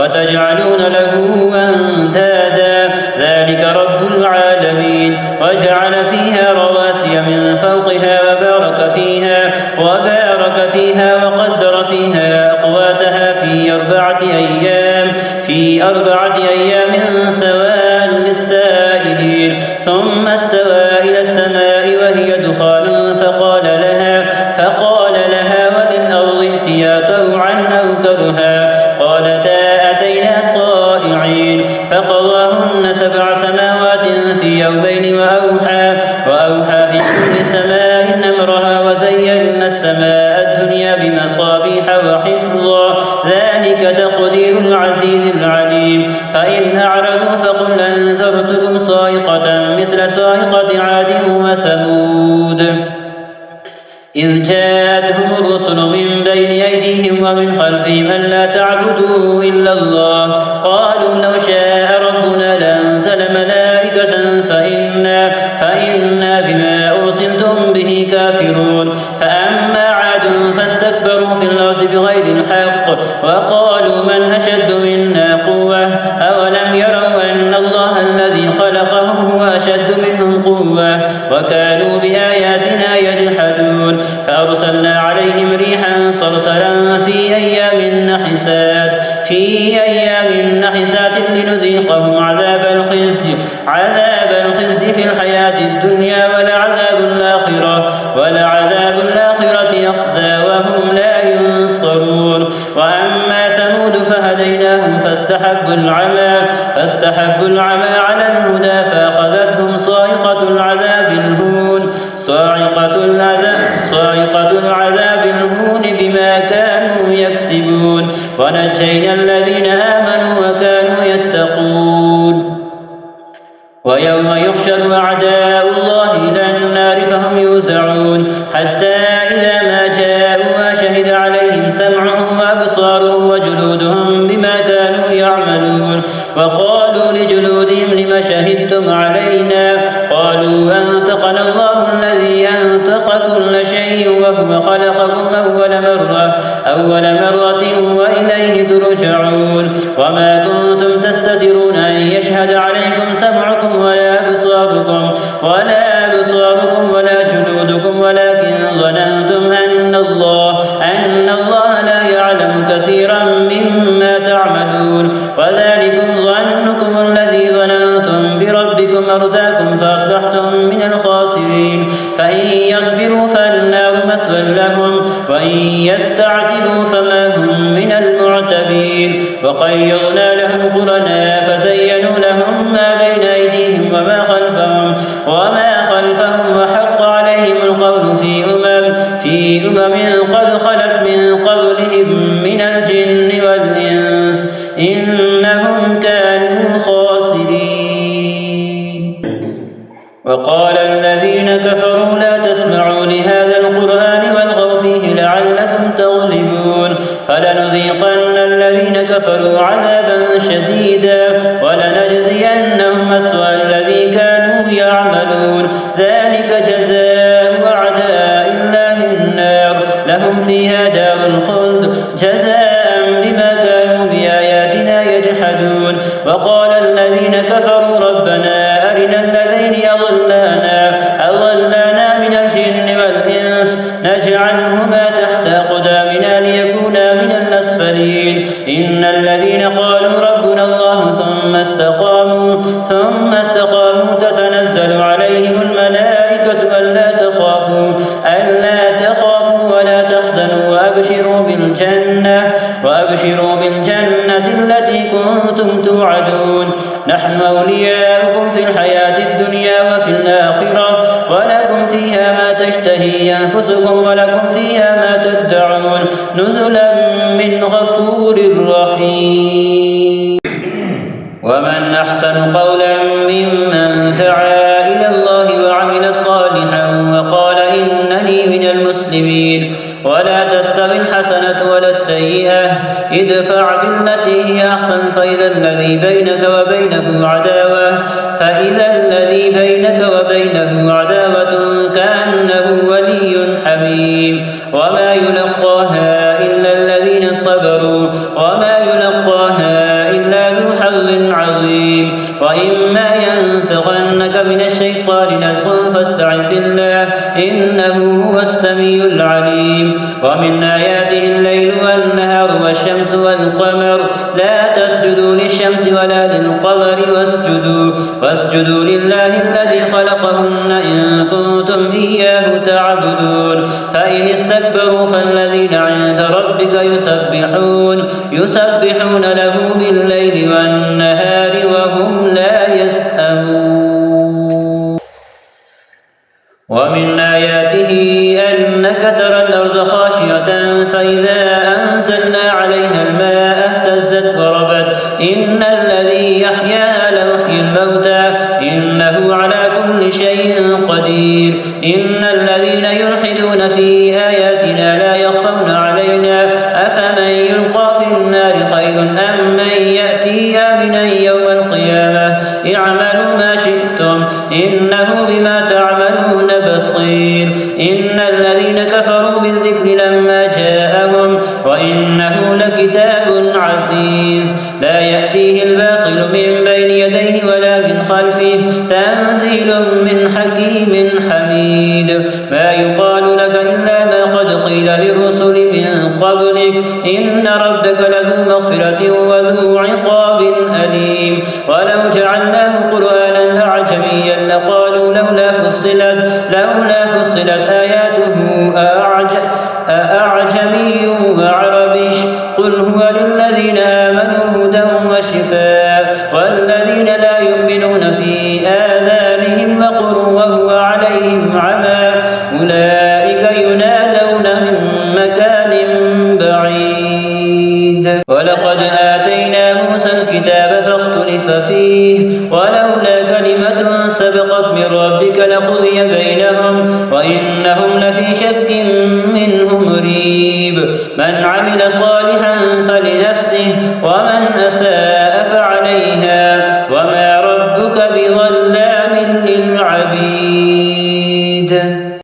وتجعلون له أندادا ذلك رب العالمين. وجعل فيها رواسي من فوقها وبارك فيها وقدر فيها أقواتها في أربعة أيام سواء للسائلين. ثم استوى إلى السماء وهي دخان فقال لها وللأرض ائتيا طوعا أو كرها قالتا أتينا طائعين. فقضاهن 7 سماوات في يومين وأوحى في كل سماء أمرها وزينا السماء الدنيا بمصابيح وحفظا ذلك تقدير العزيز العليم. فإن أعرضوا فقل أنذرتكم صاعقة مثل صاعقة عاد وثمود إذ جاءتهم الرسل من بين أيديهم ومن خلفهم ألا تعبدوا إلا الله قالوا لو شاء ربنا لأنزل ملائكة فإنا بما أرسلتم به كافرون. فأما عاد فاستكبروا في الأرض بغير الحق وقالوا من أشد منا قوة أولم يروا أن الله الذي خلقهم هو أشد منهم قوة وكانوا بآياتنا يجحدون. فأرسلنا عليهم ريحا صرصرا في أيام نحسات لنذيقهم عذاب الخزي في الحياة الدنيا ولعذاب الآخرة يخزى وهم لا ينصرون. وأما ثمود فهديناهم فاستحبوا العمى على الهدى فأخذتهم صاعقة العذاب الهون بما كانوا يكسبون. ونجينا الذين آمنوا وكانوا يتقون. ويوم يحشر أعداء الله إلى النار فهم يوزعون حتى إذا ما جاءوها شهد عليهم سمعهم وأبصارهم وجلودهم بما كانوا يعملون. وقالوا لجلودهم لم شهدتم علينا قالوا أنطقنا الله الذي أنطق كل شيء وهو خلقكم أول مرة وإليه ترجعون. وما كنتم تستترون أن يشهد عليكم سمعكم ولا أبصاركم ولا جلودكم ولكن ظننتم أن الله لا يعلم كثيرا مما تعملون. وذلكم ظنكم الذي ظننتم بربكم أرداكم فأصبحتم من الخاسرين. فإن يصبروا فالنار مثوى لهم وإن يستعتبوا فما هم من المعتبين. وقيضنا لهم قرناء فزينوا لهم ما بين أيديهم وما خلفهم وحق عليهم القول في أمم قد خلت من قبلهم من الجن والإنس إنهم كانوا خاسرين. وقال الذين كفروا لا تسمعوا لهذا القرآن والغوا فيه لعلكم تغلبون. فلنذيقن الذين كفروا عذابا شديدا ولنجزينهم أسوأ الذي كانوا يعملون. ذلك جزاء أعداء الله النار لهم فيها دار الخلد جزاء بما كانوا بآياتنا يجحدون. وقال الذين كفروا ربنا أرنا الذين أضلانا من الجن والإنس نجعلهما تحت أقدامنا ليكونا من الأسفلين. إن الذين قالوا ربنا الله ثم استقاموا تتنزل عليهم الملائكة ألا تخافوا ولا تحزنوا وأبشروا بالجنة التي كنتم توعدون. نحن أولياؤكم في الحياة الدنيا وفي الآخرة ولكم فيها ما تشتهي أنفسكم ولكم فيها ما تدعون نزلا من غفور رحيم. ومن أحسن قولا ممن دعا إلى الله وعمل صالحا وقال إنني من المسلمين. ولا تستوي الحسنة ولا السيئة ادفع بالتي هي أحسن فإذا الذي بينك وبينه عداوة كأنه ولي حميم. وما يلقاها إلا الذين صبروا وما يلقاها إنه هو السميع العليم ومن آياته الليل والنهار والشمس والقمر لا تسجدوا للشمس ولا للقمر واسجدوا لله الذي خلقهن إن كنتم إياه تعبدون فإن استكبروا فالذين عند ربك يسبحون له بالليل والنهار وهم لا يسأمون ومن آياته أنك ترى الأرض خاشعة فإذا أنزلنا عليها الماء اهتزت وربت إن الذي يحياها لمحيي الموتى إنه على كل شيء قدير إن الذين يلحدون في آياتنا لا يخفون علينا أفمن يلقى في النار خير أم من يأتي آمنا يوم القيامة اعملوا ما شئتم إنه بما تعملون بصير إن الذين كفروا بالذكر لما جاءهم وإنه لكتاب عزيز لا يأتيه الباطل من بين يديه ولا من خلفه تنزيل من حكيم حميد ما يقال لك إلا ما قد قيل للرسل من قبلك إن ربك لذو مغفرة وذو عقاب أليم ولو جعلناه قرآنا أعجميا لقالوا لولا فصلت آياته أعجمي وعربي قل هو للذين آمنوا هدى وشفاء والذين لا يؤمنون في آذانهم وقر وهو عليهم عمى أولئك ينادون من مكان بعيد ولقد آتينا موسى الكتاب فاختلف فيه ولولا كلمة سبقت من ربك لقضي بينهم